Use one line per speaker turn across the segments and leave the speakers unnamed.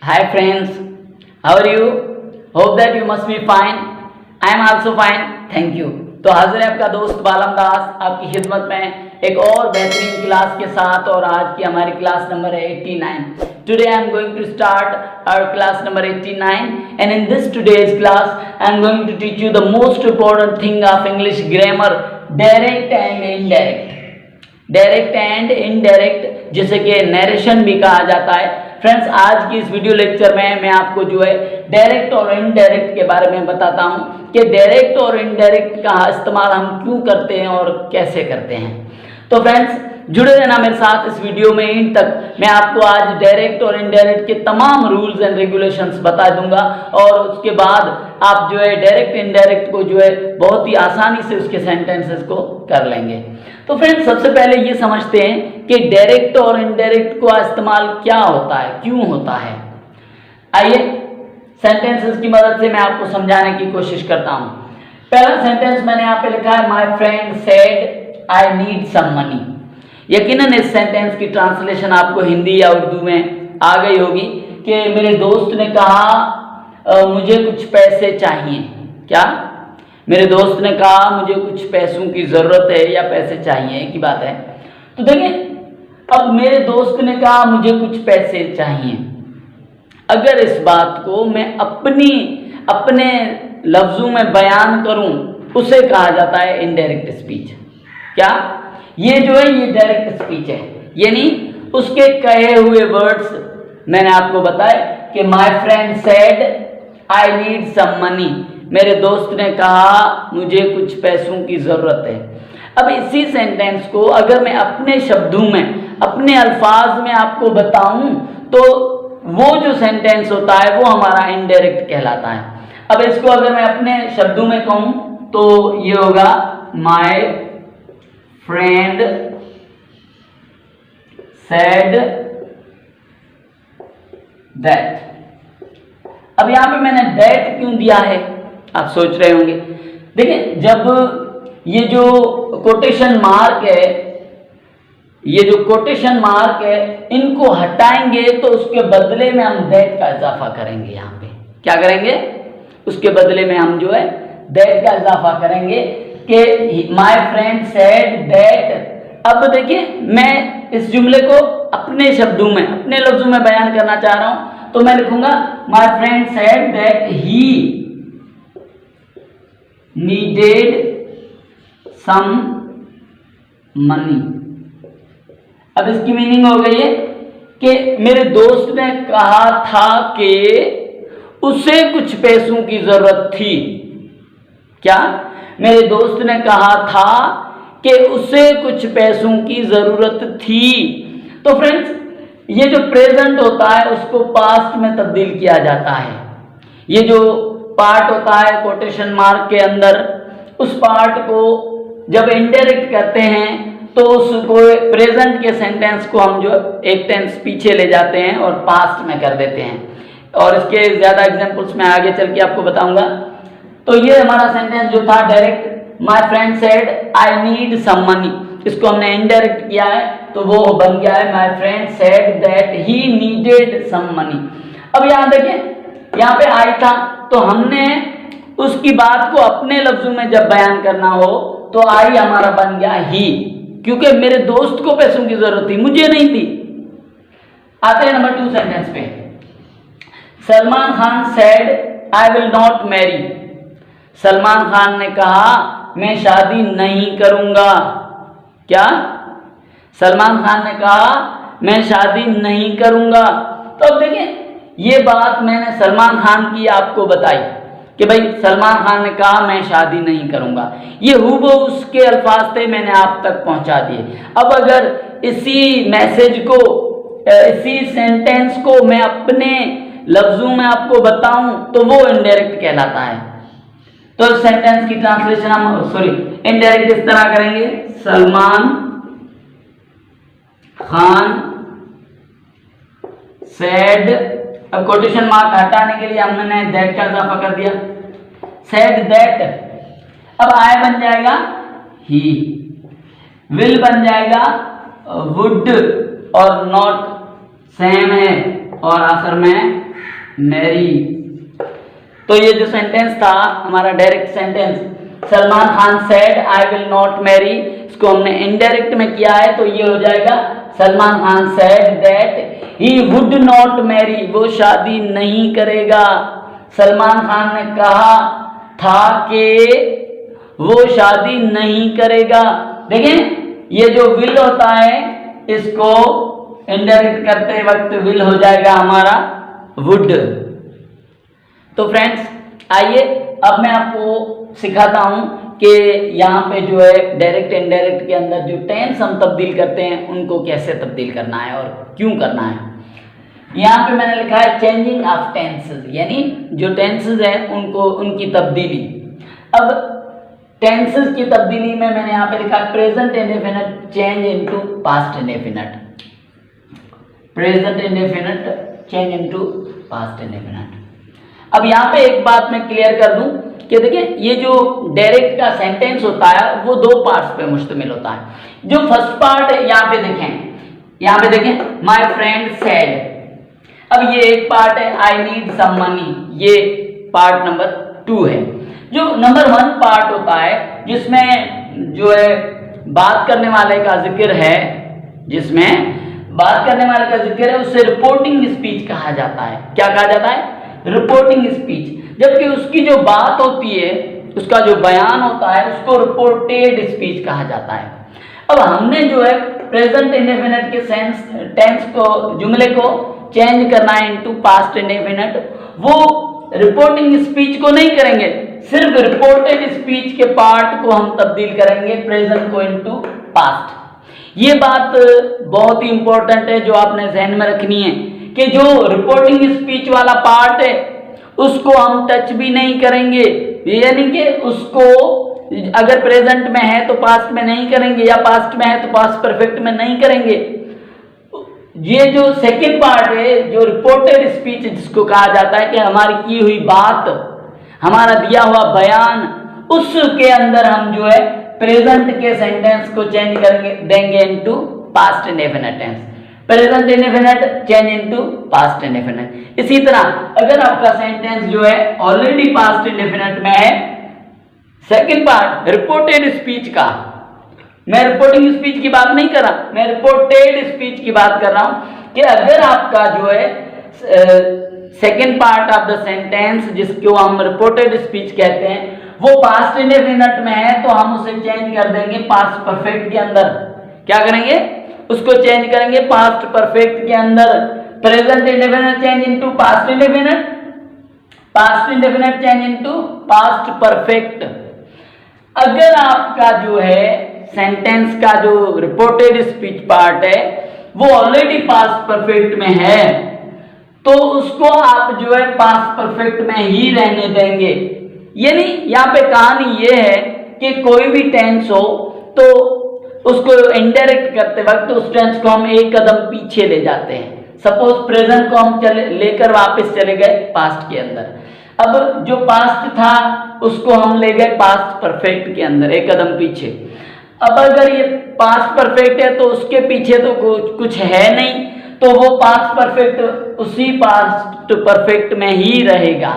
Hi friends, how are you? Hope that you must be fine. I am also fine, thank you. तो हाजिर है आपका दोस्त बालम दास आपकी खिदमत में एक और बेहतरीन क्लास के साथ। और आज की हमारी क्लास नंबर है 89. Today I am going to start our class number 89, and in this today's class I am going to teach you the most important thing of English grammar, direct and indirect. Direct and indirect, जिसे कि narration भी कहा जाता है। Friends, आज की इस video lecture में मैं आपको जो है डायरेक्ट और इनडायरेक्ट के बारे में बताता हूं कि डायरेक्ट और इनडायरेक्ट का इस्तेमाल हम क्यों करते हैं और कैसे करते हैं। तो फ्रेंड्स, जुड़े रहना मेरे साथ इस वीडियो में एंड तक। मैं आपको आज डायरेक्ट और इनडायरेक्ट के तमाम रूल्स एंड रेगुलेशंस बता दूंगा और उसके बाद आप जो है डायरेक्ट इनडायरेक्ट को जो है बहुत ही आसानी से उसके सेंटेंसेस को कर लेंगे। तो फ्रेंड्स, सबसे पहले ये समझते हैं कि डायरेक्ट और इनडायरेक्ट का इस्तेमाल क्या होता है, क्यों होता है। आइए सेंटेंसेस की मदद से मैं आपको समझाने की कोशिश करता हूं। पहला सेंटेंस मैंने यहाँ पे लिखा है, my friend said I need some money. यकीनन इस सेंटेंस की ट्रांसलेशन आपको हिंदी या उर्दू में आ गई होगी कि मेरे दोस्त ने कहा मुझे कुछ पैसे चाहिए। क्या? मेरे दोस्त ने कहा मुझे कुछ पैसों की जरूरत है या पैसे चाहिए, एक ही बात है। तो देखिए, अब मेरे दोस्त ने कहा मुझे कुछ पैसे चाहिए। अगर इस बात को मैं अपने लफ्जों में बयान करूं, उसे कहा जाता है इनडायरेक्ट स्पीच। क्या? ये जो है ये डायरेक्ट स्पीच है, यानी उसके कहे हुए वर्ड्स मैंने आपको बताए कि my friend said I need some money. मेरे दोस्त ने कहा मुझे कुछ पैसों की जरूरत है। अब इसी सेंटेंस को अगर मैं अपने शब्दों में, अपने अल्फाज में आपको बताऊं, तो वो जो सेंटेंस होता है वो हमारा इनडायरेक्ट कहलाता है। अब इसको अगर मैं अपने शब्दों में कहूं तो ये होगा, माय फ्रेंड सेड दैट। अब यहां पे मैंने दैट क्यों दिया है, आप सोच रहे होंगे। देखिए, जब ये जो कोटेशन मार्क है, ये जो कोटेशन मार्क है, इनको हटाएंगे तो उसके बदले में हम दैट का इजाफा करेंगे। यहाँ पे क्या करेंगे? उसके बदले में हम जो है दैट का इजाफा करेंगे कि माय फ्रेंड सेड दैट। अब देखिए, मैं इस जुमले को अपने शब्दों में, अपने लफ्जों में बयान करना चाह रहा हूं, तो मैं लिखूंगा my friend said that he needed some money। अब इसकी मीनिंग हो गई है कि मेरे दोस्त ने कहा था कि उसे कुछ पैसों की जरूरत थी। क्या? मेरे दोस्त ने कहा था कि उसे कुछ पैसों की जरूरत थी। तो फ्रेंड्स, ये जो प्रेजेंट होता है उसको पास्ट में तब्दील किया जाता है। ये जो पार्ट होता है कोटेशन मार्क के अंदर, उस पार्ट को जब इनडायरेक्ट करते हैं तो उसको प्रेजेंट के सेंटेंस को हम जो एक टेंस पीछे ले जाते हैं और पास्ट में कर देते हैं। और इसके ज्यादा एग्जांपल्स मैं आगे चल के आपको बताऊंगा। तो ये हमारा सेंटेंस जो था direct, my friend said I need some money, इसको हमने इनडायरेक्ट किया है तो वो बन गया है my friend said that he needed some money. अब यहाँ देखिए, यहाँ पे आई था तो हमने उसकी बात को अपने लफ्जों में जब बयान करना हो तो आई हमारा बन गया ही, क्योंकि मेरे दोस्त को पैसों की जरूरत थी, मुझे नहीं थी। आते हैं नंबर 2 सेंटेंस पे। Salman Khan said I will not marry. Salman Khan ने कहा मैं शादी नहीं करूंगा। क्या? सलमान खान ने कहा मैं शादी नहीं करूंगा। तो अब देखिए, ये बात मैंने सलमान खान की आपको बताई कि भाई सलमान खान ने कहा मैं शादी नहीं करूंगा। ये हूबहू उसके अल्फाज थे, मैंने आप तक पहुंचा दिए। अब अगर इसी मैसेज को, इसी सेंटेंस को मैं अपने लफ्जों में आपको बताऊं तो वो इनडायरेक्ट कहलाता है। तो सेंटेंस की ट्रांसलेशन हम इनडायरेक्ट इस तरह करेंगे, सलमान खान सेड। अब कोटेशन मार्क हटाने के लिए हमने दैट का इजाफा कर दिया, सेड दैट। अब आई बन जाएगा ही, विल बन जाएगा वुड और नॉट सेम है, और आखिर में मैरी। तो ये जो सेंटेंस था हमारा direct sentence, Salman Khan said I will not marry, इसको हमने इनडायरेक्ट में किया है तो ये हो जाएगा Salman Khan said that he would not marry, वो शादी नहीं करेगा। सलमान खान ने कहा था कि वो शादी नहीं करेगा। देखें ये जो विल होता है इसको इनडायरेक्ट करते वक्त विल हो जाएगा हमारा वुड। तो फ्रेंड्स आइए अब मैं आपको सिखाता हूं कि यहाँ पे जो है डायरेक्ट इनडायरेक्ट के अंदर जो टेंस हम तब्दील करते हैं उनको कैसे तब्दील करना है और क्यों करना है। यहाँ पे मैंने लिखा है चेंजिंग ऑफ टेंसेस, यानी जो टेंसेस हैं उनको उनकी तब्दीली। अब टेंसेस की तब्दीली में मैंने यहाँ पे लिखा present indefinite change into past indefinite, present indefinite change into past indefinite. अब यहाँ पे एक बात मैं क्लियर कर दूं कि देखिए ये जो डायरेक्ट का सेंटेंस होता है वो दो पार्ट्स पे मुश्तमिल होता है। जो फर्स्ट पार्ट है यहाँ पे देखें माय फ्रेंड सेड, अब ये एक पार्ट है आई नीड सम मनी, ये पार्ट नंबर 2 है। जो नंबर 1 पार्ट होता है जिसमें जो है बात करने वाले का जिक्र है, उसे रिपोर्टिंग स्पीच कहा जाता है। क्या कहा जाता है? Reporting speech. जबकि उसकी जो बात होती है, उसका जो बयान होता है उसको रिपोर्टेड स्पीच कहा जाता है। अब हमने जो है प्रेजेंट इंडेफिनिट के टेंस को, जुमले को चेंज करना है इनटू पास्ट इंडेफिनिट, वो रिपोर्टिंग स्पीच को नहीं करेंगे, सिर्फ रिपोर्टेड स्पीच के पार्ट को हम तब्दील करेंगे प्रेजेंट को इनटू पास्ट। ये बात बहुत ही इंपॉर्टेंट है जो आपने ध्यान में रखनी है कि जो रिपोर्टिंग स्पीच वाला पार्ट है उसको हम टच भी नहीं करेंगे, यानी कि उसको अगर प्रेजेंट में है तो पास्ट में नहीं करेंगे, या पास्ट में है तो पास्ट परफेक्ट में नहीं करेंगे। ये जो सेकंड पार्ट है जो रिपोर्टेड स्पीच जिसको कहा जाता है कि हमारी की हुई बात, हमारा दिया हुआ बयान, उसके अंदर हम जो है प्रेजेंट के सेंटेंस को चेंज करेंगे, देंगे into past indefinite tense. Present indefinite change into past indefinite. इसी तरह अगर आपका सेंटेंस जो है ऑलरेडी पास्ट इंडेफिनिट में है, सेकंड पार्ट रिपोर्टेड स्पीच का, मैं रिपोर्टिंग स्पीच की बात नहीं कर रहा, मैं रिपोर्टेड स्पीच की बात कर रहा हूं कि अगर आपका जो है second part of the sentence जिसको हम रिपोर्टेड स्पीच कहते हैं वो पास्ट इंडेफिनिट में है तो हम उसे चेंज कर देंगे पास्ट परफेक्ट के अंदर। क्या करेंगे? उसको चेंज करेंगे पास्ट परफेक्ट के अंदर। Present indefinite change into past indefinite, past indefinite change into past perfect. अगर आपका जो है सेंटेंस का जो रिपोर्टेड स्पीच पार्ट है वो ऑलरेडी पास्ट परफेक्ट में है तो उसको आप जो है पास्ट परफेक्ट में ही रहने देंगे। यानी यहाँ पे कहानी ये है कि कोई भी टेंस हो तो उसको इनडायरेक्ट करते वक्त उस टेंस को हम एक कदम पीछे ले जाते हैं। सपोज प्रेजेंट को हम लेकर वापस चले गए पास्ट के अंदर, अब जो पास्ट था उसको हम ले गए पास्ट परफेक्ट के अंदर एक कदम पीछे। अब अगर ये पास्ट परफेक्ट है तो उसके पीछे तो कुछ है नहीं, तो वो पास्ट परफेक्ट उसी पास्ट परफेक्ट में ही रहेगा।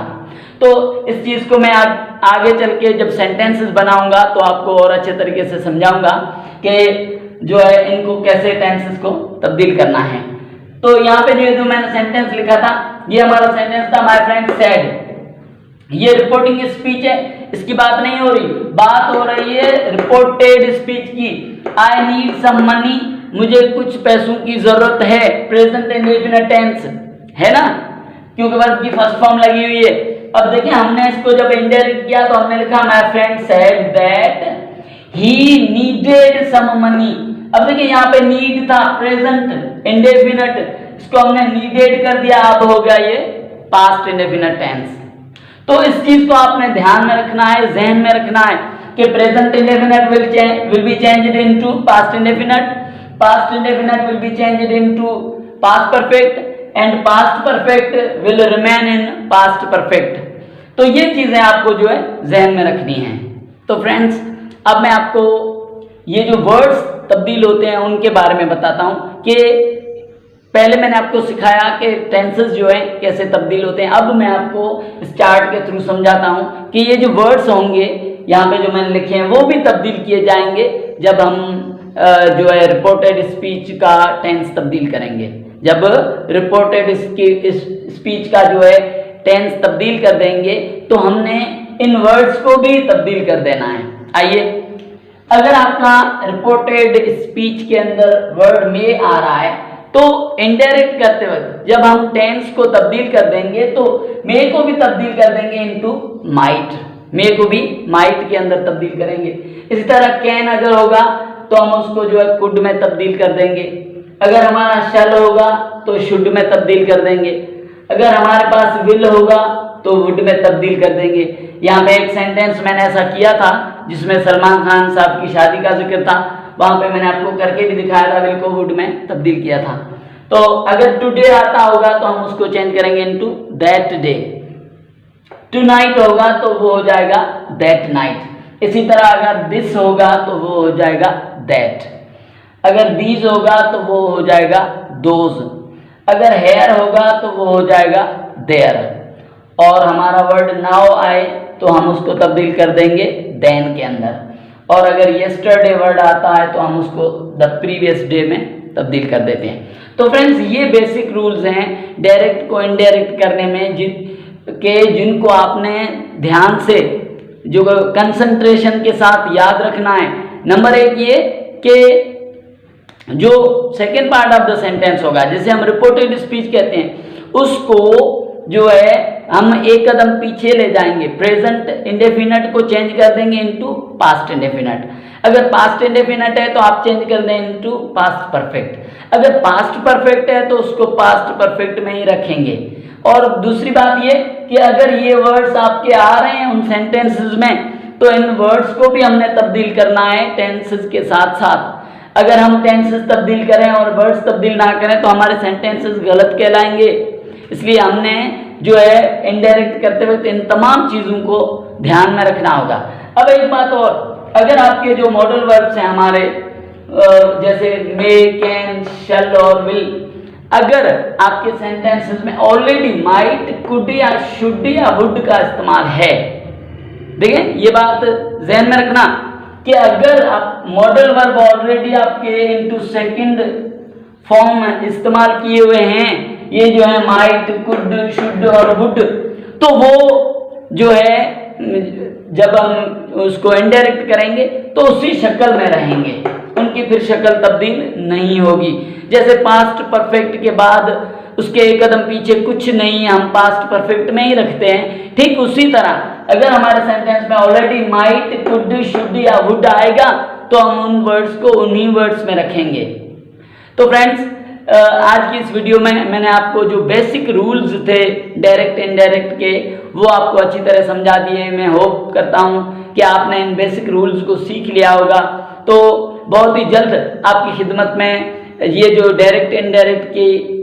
तो इस चीज को मैं आगे चल के जब सेंटेंसेस बनाऊंगा तो आपको और अच्छे तरीके से समझाऊंगा कि जो है इनको कैसे टेंसेस को तब्दील करना है। तो यहाँ पे जो मैंने सेंटेंस लिखा था ये हमारा सेंटेंस था माय फ्रेंड सेड, ये रिपोर्टिंग स्पीच है, इसकी बात नहीं हो रही, बात हो रही है रिपोर्टेड स्पीच की। आई नीड सम मनी, मुझे कुछ पैसों की जरूरत है, प्रेजेंट इंडेफिनिट टेंस है ना, क्योंकि वर्ब की फर्स्ट फॉर्म लगी हुई है। अब देखिए हमने इसको जब इंडायरेक्ट किया तो हमने लिखा my friend said that he needed some money. अब देखिए यहाँ पे नीड था प्रेजेंट इंडेफिनिट, इसको हमने नीडेड कर दिया, अब हो गया ये पास्ट इंडेफिनिट टेंस। तो इस चीज को आपने ध्यान में रखना है, जहन में रखना है कि present indefinite will be changed into past indefinite, past indefinite will be changed into past perfect and past perfect will remain in past perfect. तो ये चीजें आपको जो है जहन में रखनी है। तो फ्रेंड्स अब मैं आपको ये जो वर्ड्स तब्दील होते हैं उनके बारे में बताता हूं कि पहले मैंने आपको सिखाया कि टेंसेस जो है कैसे तब्दील होते हैं। अब मैं आपको इस चार्ट के थ्रू समझाता हूँ कि ये जो वर्ड्स होंगे यहाँ पे जो मैंने लिखे हैं वो भी तब्दील किए जाएंगे जब हम जो है रिपोर्टेड स्पीच का टेंस तब्दील करेंगे। जब रिपोर्टेड स्पीच का जो है टेंस तब्दील कर देंगे तो हमने इन वर्ड्स को भी तब्दील कर देना है। आइए, अगर आपका रिपोर्टेड स्पीच के अंदर वर्ड में आ रहा है तो इनडायरेक्ट करते वक्त जब हम टेंस को तब्दील कर देंगे तो मे को भी तब्दील कर देंगे इनटू माइट, मे को भी माइट के अंदर तब्दील करेंगे। इसी तरह कैन अगर होगा तो हम उसको जो है कुड में तब्दील कर देंगे। अगर हमारा शैल होगा तो शुड में तब्दील कर देंगे। अगर हमारे पास विल होगा तो वुड में तब्दील कर देंगे। यहाँ पे एक सेंटेंस मैंने ऐसा किया था जिसमें सलमान खान साहब की शादी का जिक्र था, वहां पे मैंने आपको करके भी दिखाया था, विल को वुड में तब्दील किया था। तो अगर टुडे आता होगा तो हम उसको चेंज करेंगे इनटू दैट डे। टुनाइट होगा तो वो हो जाएगा दैट नाइट। इसी तरह अगर दिस होगा तो वो हो जाएगा दैट। अगर दीज होगा तो वो हो जाएगा दोज। अगर हेयर होगा तो वो हो जाएगा देयर। और हमारा वर्ड नाउ आए तो हम उसको तब्दील कर देंगे देन के अंदर। और अगर यस्टरडे वर्ड आता है तो हम उसको द प्रीवियस डे में तब्दील कर देते हैं। तो फ्रेंड्स, ये बेसिक रूल्स हैं डायरेक्ट को इनडायरेक्ट करने में जिनको आपने ध्यान से जो कंसंट्रेशन के साथ याद रखना है। नंबर एक ये कि जो second part of the sentence होगा, जिसे हम रिपोर्टेड स्पीच कहते हैं, उसको जो है हम एक कदम पीछे ले जाएंगे। प्रेजेंट इंडेफिनिट को चेंज कर देंगे इनटू पास्ट इंडेफिनिट। अगर पास्ट इंडेफिनिट है तो आप चेंज कर दें इनटू पास्ट परफेक्ट। अगर पास्ट परफेक्ट है तो उसको पास्ट परफेक्ट में ही रखेंगे। और दूसरी बात ये कि अगर ये वर्ड्स आपके आ रहे हैं उन सेंटेंसेस में तो इन वर्ड्स को भी हमने तब्दील करना है टेंसेस के साथ साथ। अगर हम टेंसेस तब्दील करें और वर्ड्स तब्दील ना करें तो हमारे सेंटेंसेस गलत कहलाएंगे। इसलिए हमने जो है इनडायरेक्ट करते वक्त इन तमाम चीज़ों को ध्यान में रखना होगा। अब एक बात और, अगर आपके जो मॉडल वर्ब्स हैं हमारे जैसे मे, कैन, शैल और विल, अगर आपके सेंटेंसेस में ऑलरेडी माइट, कुड या शुड या वुड का इस्तेमाल है, देखें ये बात ध्यान में रखना कि अगर आप मॉडल वर्ब ऑलरेडी आपके इनटू सेकंड फॉर्म इस्तेमाल किए हुए हैं, ये जो है माइट, कुड, शुड और वुड, तो वो जो है जब हम उसको इनडायरेक्ट करेंगे तो उसी शक्ल में रहेंगे, उनकी फिर शक्ल तब्दील नहीं होगी। जैसे पास्ट परफेक्ट के बाद उसके एक कदम पीछे कुछ नहीं, हम पास्ट परफेक्ट में ही रखते हैं। ठीक उसी तरह अगर हमारे सेंटेंस में ऑलरेडी माइट, कुड, शुड या वुड आएगा तो हम उन वर्ड्स को उन्हीं वर्ड्स में रखेंगे। तो फ्रेंड्स, आज की इस वीडियो में मैंने आपको जो बेसिक रूल्स थे डायरेक्ट इनडायरेक्ट के वो आपको अच्छी तरह समझा दिए। मैं होप करता हूँ कि आपने इन बेसिक रूल्स को सीख लिया होगा। तो बहुत ही जल्द आपकी खिदमत में ये जो डायरेक्ट इनडायरेक्ट की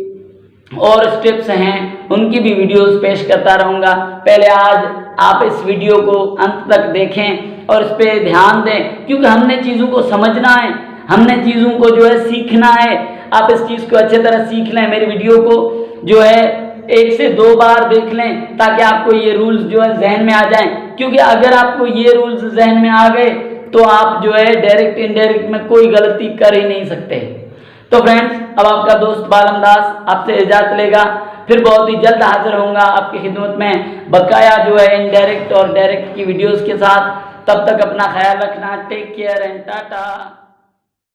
और स्टेप्स हैं उनकी भी वीडियोस पेश करता रहूँगा। पहले आज आप इस वीडियो को अंत तक देखें और इस पर ध्यान दें, क्योंकि हमने चीज़ों को समझना है, हमने चीज़ों को जो है सीखना है। आप इस चीज़ को अच्छे तरह सीख लें, मेरी वीडियो को जो है 1 से 2 बार देख लें ताकि आपको ये रूल्स जो है जहन में आ जाएं। क्योंकि अगर आपको ये रूल्स जहन में आ गए तो आप जो है डायरेक्ट इनडायरेक्ट में कोई गलती कर ही नहीं सकते। तो फ्रेंड्स, अब आपका दोस्त बालम दास आपसे इजाज़त लेगा, फिर बहुत ही जल्द हाजिर होऊंगा आपकी खिदमत में बकाया जो है इनडायरेक्ट और डायरेक्ट की वीडियोस के साथ। तब तक अपना ख्याल रखना। Take care and Tata.